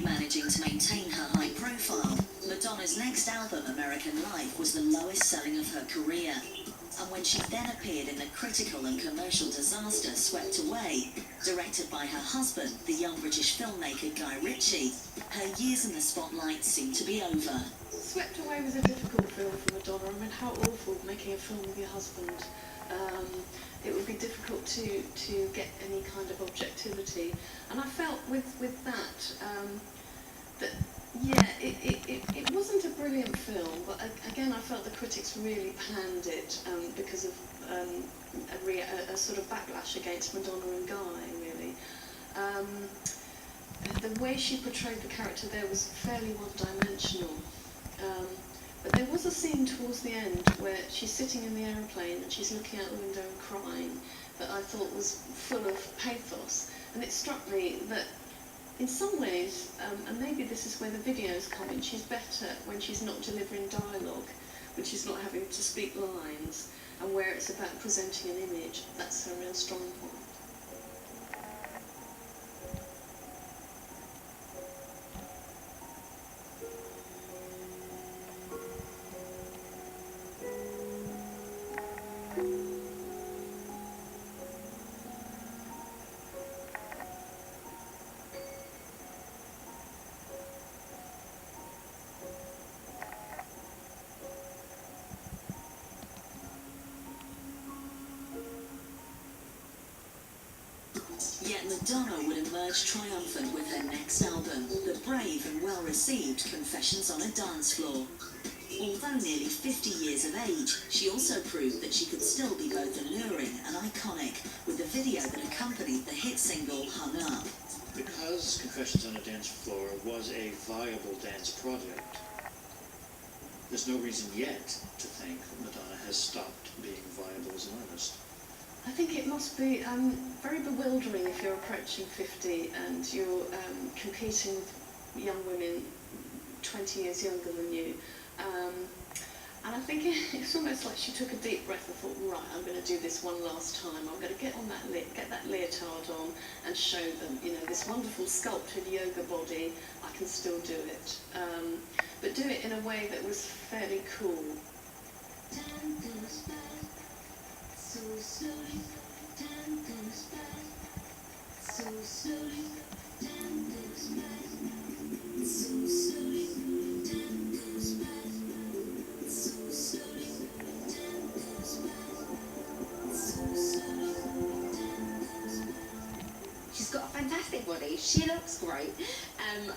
Despite managing to maintain her high profile, Madonna's next album, American Life, was the lowest selling of her career. And when she then appeared in the critical and commercial disaster Swept Away, directed by her husband, the young British filmmaker Guy Ritchie, her years in the spotlight seemed to be over. Swept Away was a difficult film for Madonna. I mean, how awful making a film with your husband. It would be difficult to get any kind of objectivity. And I felt with that, that yeah, it wasn't a brilliant film, but again, I felt the critics really panned it because of a sort of backlash against Madonna and Guy, really. The way she portrayed the character there was fairly one-dimensional. But there was a scene towards the end where she's sitting in the aeroplane and she's looking out the window and crying that I thought was full of pathos. And it struck me that in some ways, and maybe this is where the videos come in, she's better when she's not delivering dialogue, when she's not having to speak lines, and where it's about presenting an image. That's her real strong point. Yet Madonna would emerge triumphant with her next album, the brave and well-received Confessions on a Dance Floor. Although nearly 50 years of age, she also proved that she could still be both alluring and iconic, with the video that accompanied the hit single Hung Up. Because Confessions on a Dance Floor was a viable dance project, there's no reason yet to think Madonna has stopped being viable as an artist. I think it must be very bewildering if you're approaching 50 and you're competing with young women 20 years younger than you. And I think it's almost like she took a deep breath and thought, right, I'm going to do this one last time. I'm going to get on get that leotard on and show them, you know, this wonderful sculpted yoga body. I can still do it, but do it in a way that was fairly cool. Time goes by so slowly. Time goes by so slowly. Time goes by so slowly. Time goes by so slowly. Time goes by so slowly. Time goes by. She's got a fantastic body. She looks great.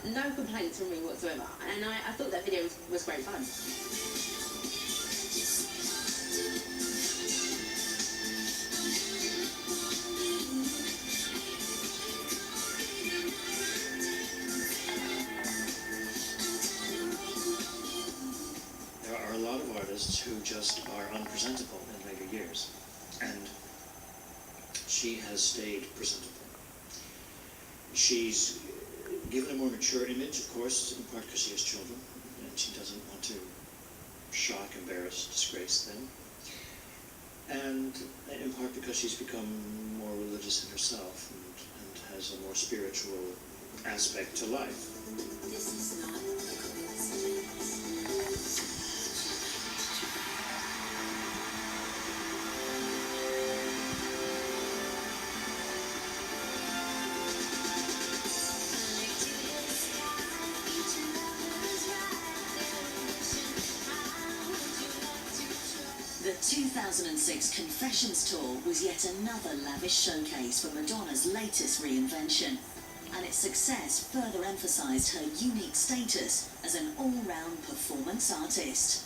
No complaints from me whatsoever. And I thought that video was great fun. Who just are unpresentable in later years, and she has stayed presentable. She's given a more mature image, of course, in part because she has children, and she doesn't want to shock, embarrass, disgrace them, and in part because she's become more religious in herself and has a more spiritual aspect to life. This is not a coincidence. The 2006 Confessions Tour was yet another lavish showcase for Madonna's latest reinvention, and its success further emphasized her unique status as an all-round performance artist.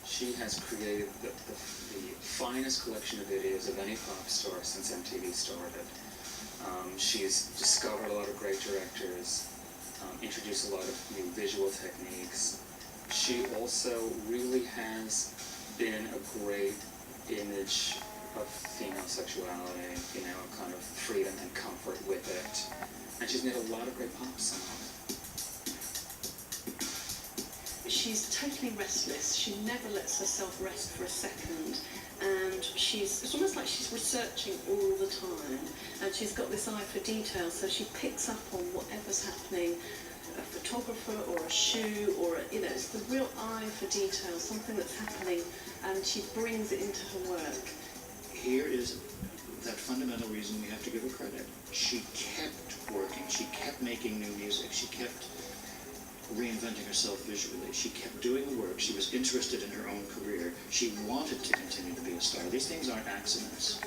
She has created the finest collection of videos of any pop star since MTV started. She's discovered a lot of great directors, introduced a lot of new visual techniques. She also really has been a great image of female sexuality, you know, a kind of freedom and comfort with it. And she's made a lot of great pop songs. she's totally restless. She never lets herself rest for a second. And it's almost like she's researching all the time. And she's got this eye for detail, so she picks up on whatever's happening, a photographer or a shoe or, it's the real eye for detail, something that's happening, and she brings it into her work. Here is that fundamental reason we have to give her credit. She kept working. She kept making new music. She kept reinventing herself visually. She kept doing the work. She was interested in her own career. She wanted to continue to be a star. These things aren't accidents.